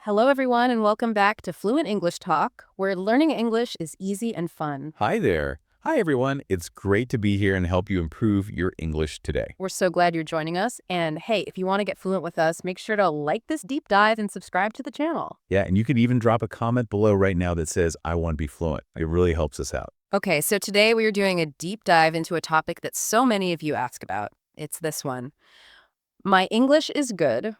Hello, everyone, and welcome back to Fluent English Talk, where learning English is easy and fun. Hi there. Hi, everyone. It's great to be here and help you improve your English today. We're so glad you're joining us. And hey, if you want to get fluent with us, make sure to like this deep dive and subscribe to the channel. Yeah, and you can even drop a comment below right now that says, I want to be fluent. It really helps us out. Okay, so today we are doing a deep dive into a topic that so many of you ask about. It's this one. My English is good,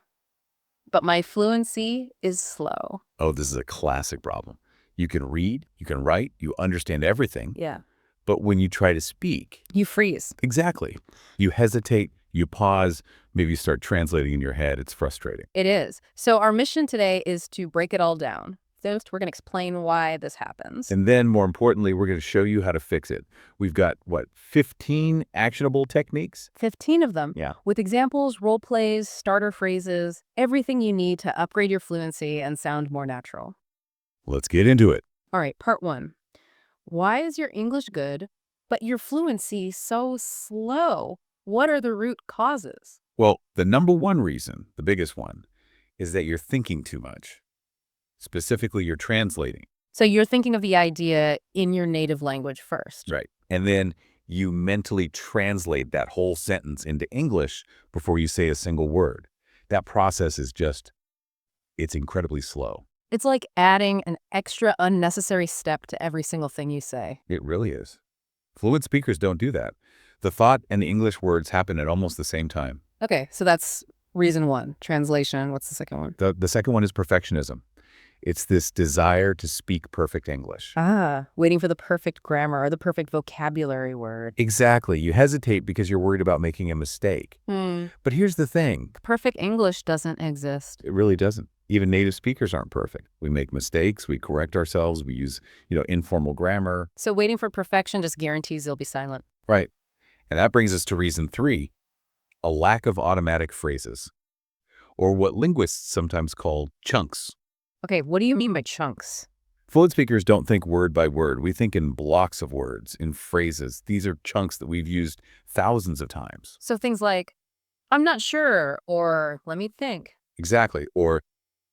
but my fluency is slow. Oh, this is a classic problem. You can read, you can write, you understand everything, Yeah. but when you try to speak, You freeze. exactly, you hesitate, you pause, maybe you start translating in your head. It's frustrating. It is. So our mission today is to break it all down. First, we're going to explain why this happens. And then, more importantly, we're going to show you how to fix it. We've got, 15 actionable techniques? 15 of them. Yeah. With examples, role plays, starter phrases, everything you need to upgrade your fluency and sound more natural. Let's get into it. All right, part 1. Why is your English good, but your fluency so slow? What are the root causes? Well, the number one reason, the biggest one, is that you're thinking too much. Specifically, you're translating. So you're thinking of the idea in your native language first. Right. And then you mentally translate that whole sentence into English before you say a single word. That process is it's incredibly slow. It's like adding an extra unnecessary step to every single thing you say. It really is. Fluent speakers don't do that. The thought and the English words happen at almost the same time. Okay, so that's reason 1. Translation. What's the second one? The second one is perfectionism. It's this desire to speak perfect English. Waiting for the perfect grammar or the perfect vocabulary word. Exactly. You hesitate because you're worried about making a mistake. But here's the thing. Perfect English doesn't exist. It really doesn't. Even native speakers aren't perfect. We make mistakes. We correct ourselves. We use, informal grammar. So waiting for perfection just guarantees you'll be silent. Right. And that brings us to reason 3, a lack of automatic phrases, or what linguists sometimes call chunks. Okay, what do you mean by chunks? Fluent speakers don't think word by word. We think in blocks of words, in phrases. These are chunks that we've used thousands of times. So things like, I'm not sure, or let me think. Exactly. Or,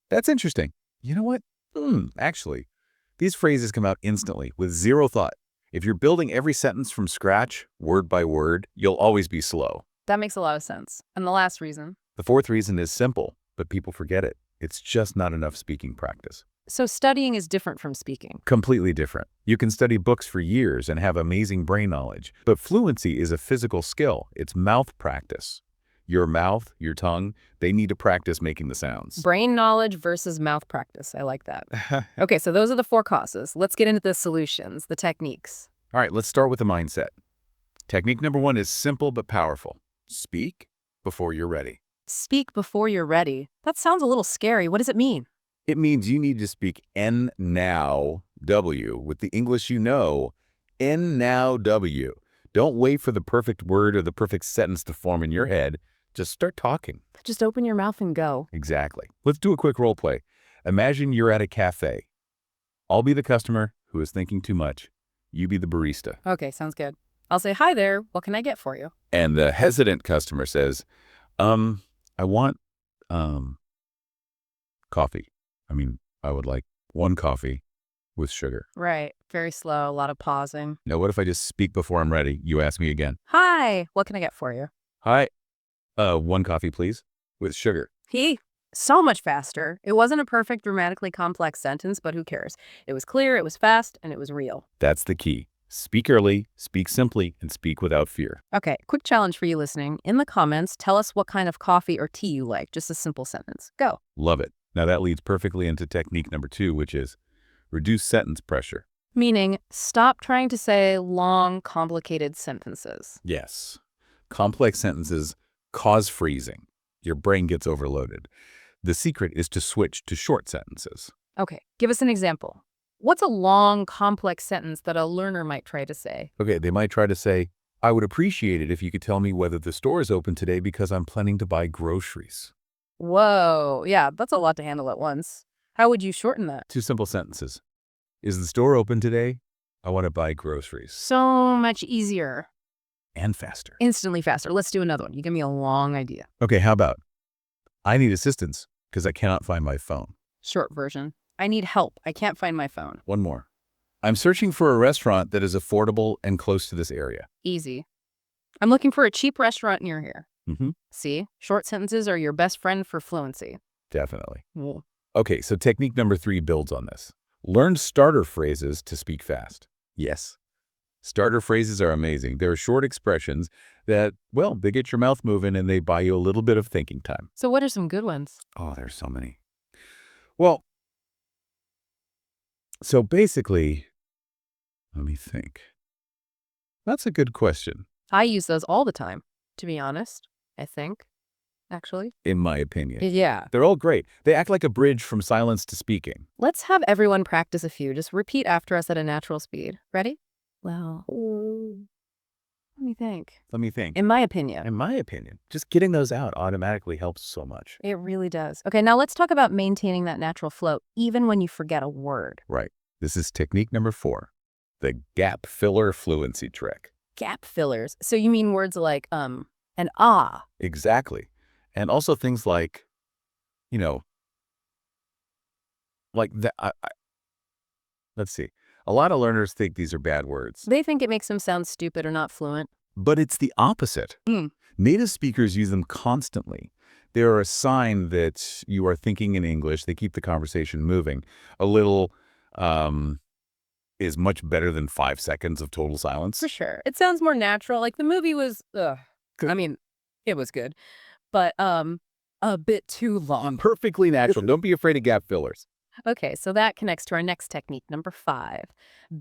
that's interesting. You know what? Actually, these phrases come out instantly with zero thought. If you're building every sentence from scratch, word by word, you'll always be slow. That makes a lot of sense. And the last reason? The fourth reason is simple, but people forget it. It's just not enough speaking practice. So studying is different from speaking. Completely different. You can study books for years and have amazing brain knowledge, but fluency is a physical skill. It's mouth practice. Your mouth, your tongue, they need to practice making the sounds. Brain knowledge versus mouth practice. I like that. Okay, so those are the 4 causes. Let's get into the solutions, the techniques. All right, let's start with the mindset. Technique number 1 is simple but powerful. Speak before you're ready. Speak before you're ready. That sounds a little scary. What does it mean? It means you need to speak N now W with the English you know. N now W. Don't wait for the perfect word or the perfect sentence to form in your head. Just start talking. Just open your mouth and go. Exactly. Let's do a quick role play. Imagine you're at a cafe. I'll be the customer who is thinking too much. You be the barista. Okay, sounds good. I'll say, hi there. What can I get for you? And the hesitant customer says, I want, coffee. I would like 1 coffee with sugar. Right. Very slow. A lot of pausing. Now, what if I just speak before I'm ready? You ask me again. Hi. What can I get for you? Hi. 1 coffee, please, with sugar. So much faster. It wasn't a perfect, grammatically complex sentence, but who cares? It was clear, it was fast, and it was real. That's the key. Speak early, speak simply, and speak without fear. Okay, quick challenge for you listening. In the comments, tell us what kind of coffee or tea you like. Just a simple sentence. Go. Love it. Now that leads perfectly into technique number 2, which is reduce sentence pressure. Meaning, stop trying to say long, complicated sentences. Yes. Complex sentences cause freezing. Your brain gets overloaded. The secret is to switch to short sentences. Okay, give us an example. What's a long, complex sentence that a learner might try to say? Okay, they might try to say, I would appreciate it if you could tell me whether the store is open today because I'm planning to buy groceries. Whoa, yeah, that's a lot to handle at once. How would you shorten that? 2 simple sentences. Is the store open today? I want to buy groceries. So much easier. And faster. Instantly faster. Let's do another one. You give me a long idea. Okay, how about, I need assistance because I cannot find my phone. Short version. I need help. I can't find my phone. One more. I'm searching for a restaurant that is affordable and close to this area. Easy. I'm looking for a cheap restaurant near here. Mm-hmm. See? Short sentences are your best friend for fluency. Definitely. Well, Okay, so technique number 3 builds on this. Learn starter phrases to speak fast. Yes. Starter phrases are amazing. They're short expressions that, well, they get your mouth moving and they buy you a little bit of thinking time. so what are some good ones? Oh, there's so many. Well, so basically, let me think. That's a good question, I use those all the time, to be honest, I think, actually. in my opinion. Yeah. They're all great. They act like a bridge from silence to speaking. Let's have everyone practice a few. Just repeat after us at a natural speed. Ready? Well, let me think. Let me think. In my opinion, In my opinion, just getting those out automatically helps so much. it really does. Okay, now let's talk about maintaining that natural flow, even when you forget a word. Right. This is technique number 4, the gap filler fluency trick. Gap fillers. So you mean words like and ah. Exactly. And also things like, you know, like that. Let's see. A lot of learners think these are bad words, They think it makes them sound stupid or not fluent. but it's the opposite. Native speakers use them constantly. They're a sign that you are thinking in English. They keep the conversation moving. A little is much better than 5 seconds of total silence. For sure. It sounds more natural. Like the movie was, I mean, it was good, but a bit too long. Perfectly natural. Don't be afraid of gap fillers. Okay, so that connects to our next technique, number 5.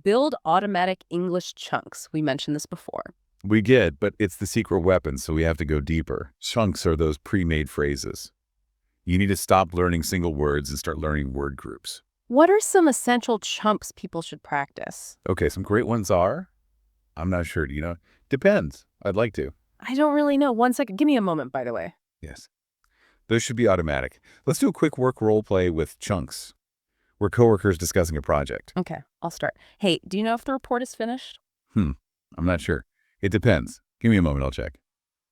Build automatic English chunks. We mentioned this before. We did, but it's the secret weapon, so we have to go deeper. Chunks are those pre-made phrases. You need to stop learning single words and start learning word groups. What are some essential chunks people should practice? Okay, some great ones are, I'm not sure, do you know? Depends. I'd like to. I don't really know. 1 second. Give me a moment, by the way. Yes. Those should be automatic. Let's do a quick work role play with chunks. We're coworkers discussing a project. Okay, I'll start. Hey, do you know if the report is finished? I'm not sure. It depends. Give me a moment, I'll check.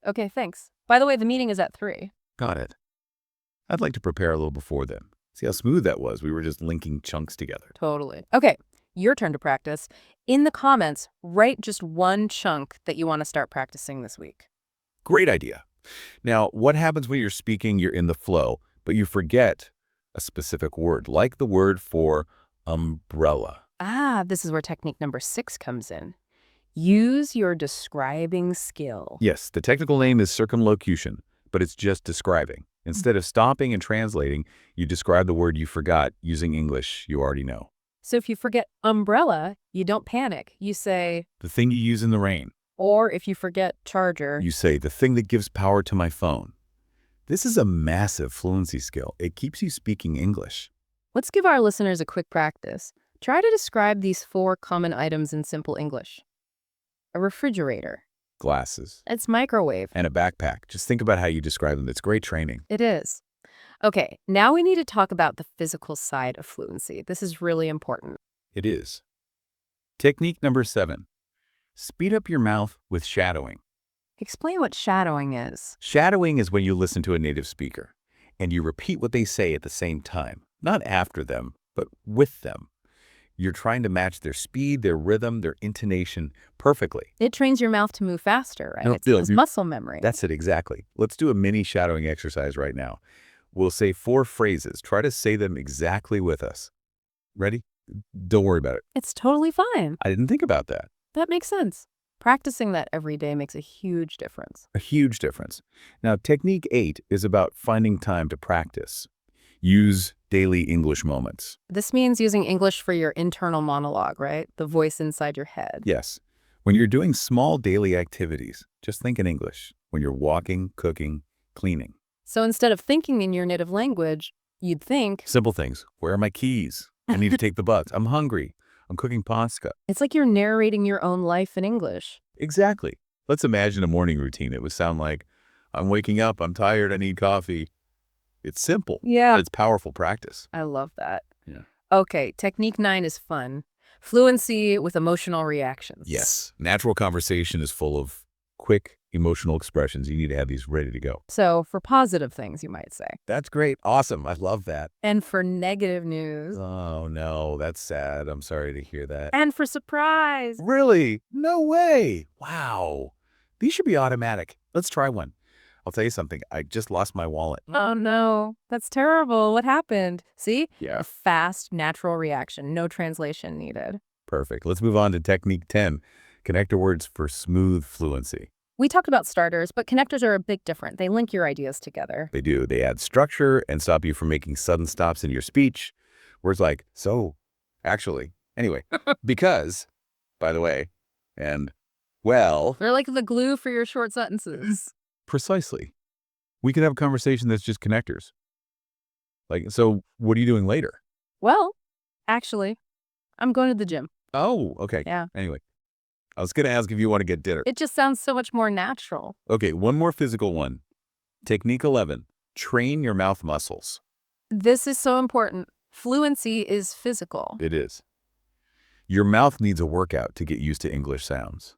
Okay, thanks. By the way, the meeting is at 3. Got it. I'd like to prepare a little before then. See how smooth that was? We were just linking chunks together. Totally. Okay, your turn to practice. In the comments, write just one chunk that you want to start practicing this week. Great idea. Now, what happens when you're speaking, you're in the flow, but you forget a specific word, like the word for umbrella? Ah, this is where technique number 6 comes in. Use your describing skill. Yes, the technical name is circumlocution, but it's just describing. Instead of stopping and translating, you describe the word you forgot using English you already know. So if you forget umbrella, you don't panic. You say, The thing you use in the rain. or if you forget charger, You say, the thing that gives power to my phone. This is a massive fluency skill. It keeps you speaking English. Let's give our listeners a quick practice. Try to describe these 4 common items in simple English. A refrigerator. Glasses. It's microwave. And a backpack. Just think about how you describe them. It's great training. It is. Okay, now we need to talk about the physical side of fluency. This is really important. It is. Technique number 7. Speed up your mouth with shadowing. Explain what shadowing is. Shadowing is when you listen to a native speaker and you repeat what they say at the same time. Not after them, but with them. You're trying to match their speed, their rhythm, their intonation perfectly. It trains your mouth to move faster, right? No, It's muscle memory. That's it, exactly. Let's do a mini shadowing exercise right now. We'll say 4 phrases. Try to say them exactly with us. Ready? Don't worry about it. It's totally fine. I didn't think about that. That makes sense. Practicing that every day makes a huge difference. A huge difference. Now, technique 8 is about finding time to practice. Use daily English moments. This means using English for your internal monologue, right? The voice inside your head. Yes. When you're doing small daily activities, just think in English. When you're walking, cooking, cleaning. So instead of thinking in your native language, you'd think, Simple things. Where are my keys? I need to take the bus. I'm hungry. I'm cooking pasta. it's like you're narrating your own life in English. Exactly. Let's imagine a morning routine. It would sound like, I'm waking up, I'm tired, I need coffee. It's simple. Yeah. But it's powerful practice. I love that. Yeah. Okay, technique 9 is fun. Fluency with emotional reactions. Yes. Natural conversation is full of quick, emotional expressions. You need to have these ready to go. So for positive things, you might say. That's great. Awesome. I love that. And for negative news. Oh, no, that's sad. I'm sorry to hear that. And for surprise. Really? No way. Wow. These should be automatic. Let's try one. I'll tell you something. I just lost my wallet. Oh, no. That's terrible. What happened? See? Yeah. A fast, natural reaction. No translation needed. Perfect. Let's move on to technique 10, connector words for smooth fluency. We talked about starters, but connectors are a bit different. They link your ideas together. They do. They add structure and stop you from making sudden stops in your speech. Words like, so, actually, anyway, because, by the way, and, well. They're like the glue for your short sentences. Precisely. We could have a conversation that's just connectors. Like, so what are you doing later? Well, actually, I'm going to the gym. Oh, okay. Yeah. Anyway, I was going to ask if you want to get dinner. It just sounds so much more natural. Okay, one more physical one. Technique 11, train your mouth muscles. This is so important. Fluency is physical. It is. Your mouth needs a workout to get used to English sounds.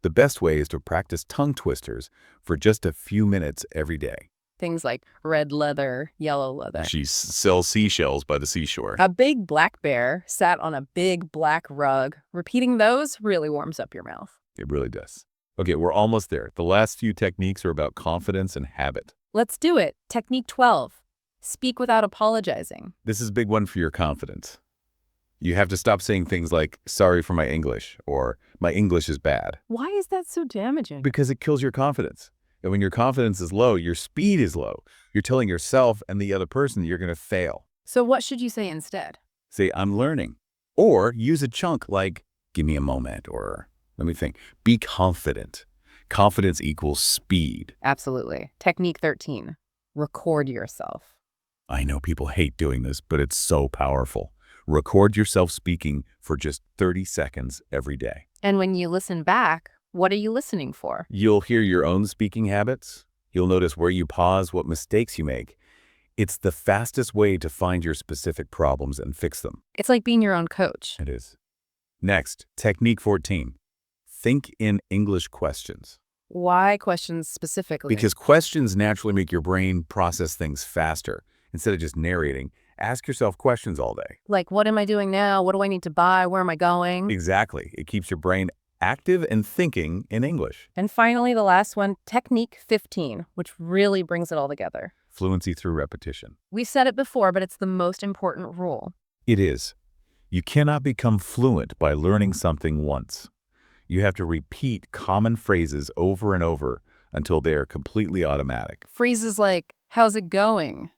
The best way is to practice tongue twisters for just a few minutes every day. Things like red leather, yellow leather. She sells seashells by the seashore. A big black bear sat on a big black rug. Repeating those really warms up your mouth. It really does. Okay, we're almost there. The last few techniques are about confidence and habit. Let's do it. Technique 12. Speak without apologizing. This is a big one for your confidence. You have to stop saying things like, sorry for my English, or my English is bad. Why is that so damaging? Because it kills your confidence. And when your confidence is low, your speed is low. You're telling yourself and the other person that you're going to fail. So what should you say instead? Say, I'm learning. Or use a chunk like, give me a moment, or let me think. Be confident. Confidence equals speed. Absolutely. Technique 13. Record yourself. I know people hate doing this, but it's so powerful. Record yourself speaking for just 30 seconds every day. And when you listen back, what are you listening for? You'll hear your own speaking habits. You'll notice where you pause, what mistakes you make. It's the fastest way to find your specific problems and fix them. It's like being your own coach. It is. Next, technique 14. Think in English questions. Why questions specifically? Because questions naturally make your brain process things faster. Instead of just narrating, ask yourself questions all day. Like, what am I doing now? What do I need to buy? Where am I going? Exactly. It keeps your brain active and thinking in English. And finally, the last one, technique 15, which really brings it all together. Fluency through repetition. We've said it before, but it's the most important rule. It is. You cannot become fluent by learning something once. You have to repeat common phrases over and over until they are completely automatic. Phrases like, how's it going?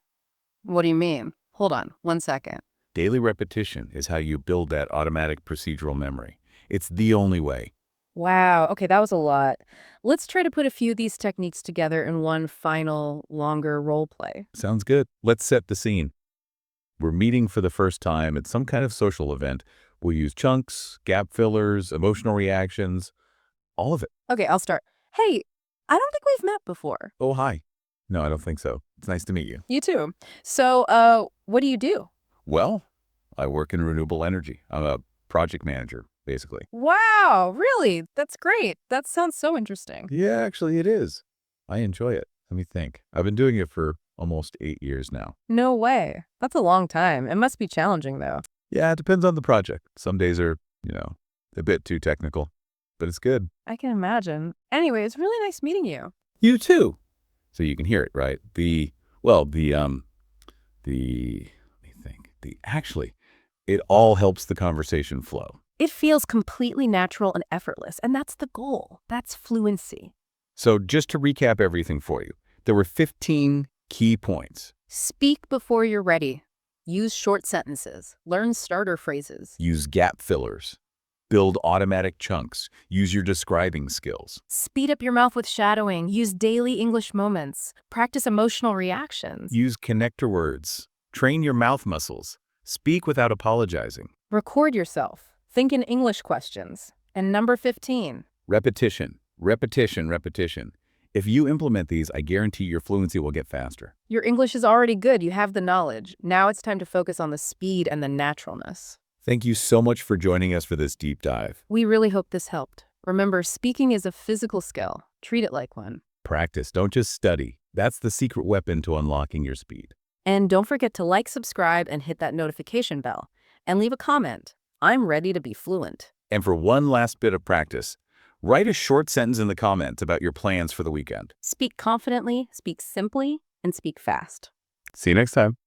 What do you mean? Hold on, 1 second. Daily repetition is how you build that automatic procedural memory. It's the only way. Wow, okay, that was a lot. Let's try to put a few of these techniques together in one final, longer role play. Sounds good. Let's set the scene. We're meeting for the first time at some kind of social event. We'll use chunks, gap fillers, emotional reactions, all of it. Okay, I'll start. Hey, I don't think we've met before. Oh, hi. No, I don't think so. It's nice to meet you. You too. So, what do you do? Well, I work in renewable energy. I'm a project manager, basically. Wow, really? That's great. That sounds so interesting. Yeah, actually it is. I enjoy it. Let me think. I've been doing it for almost 8 years now. No way. That's a long time. It must be challenging, though. Yeah, it depends on the project. Some days are, a bit too technical, but it's good. I can imagine. Anyway, it's really nice meeting you. You too. So you can hear it, right? Actually, it all helps the conversation flow. It feels completely natural and effortless, and that's the goal. That's fluency. So just to recap everything for you, there were 15 key points. Speak before you're ready. Use short sentences. Learn starter phrases. Use gap fillers. Build automatic chunks. Use your describing skills. Speed up your mouth with shadowing. Use daily English moments. Practice emotional reactions. Use connector words. Train your mouth muscles. Speak without apologizing. Record yourself. Think in English questions. And number 15. Repetition, repetition, repetition. If you implement these, I guarantee your fluency will get faster. Your English is already good. You have the knowledge. Now it's time to focus on the speed and the naturalness. Thank you so much for joining us for this deep dive. We really hope this helped. Remember, speaking is a physical skill. Treat it like one. Practice, don't just study. That's the secret weapon to unlocking your speed. And don't forget to like, subscribe, and hit that notification bell. And leave a comment. I'm ready to be fluent. And for one last bit of practice, write a short sentence in the comments about your plans for the weekend. Speak confidently, speak simply, and speak fast. See you next time.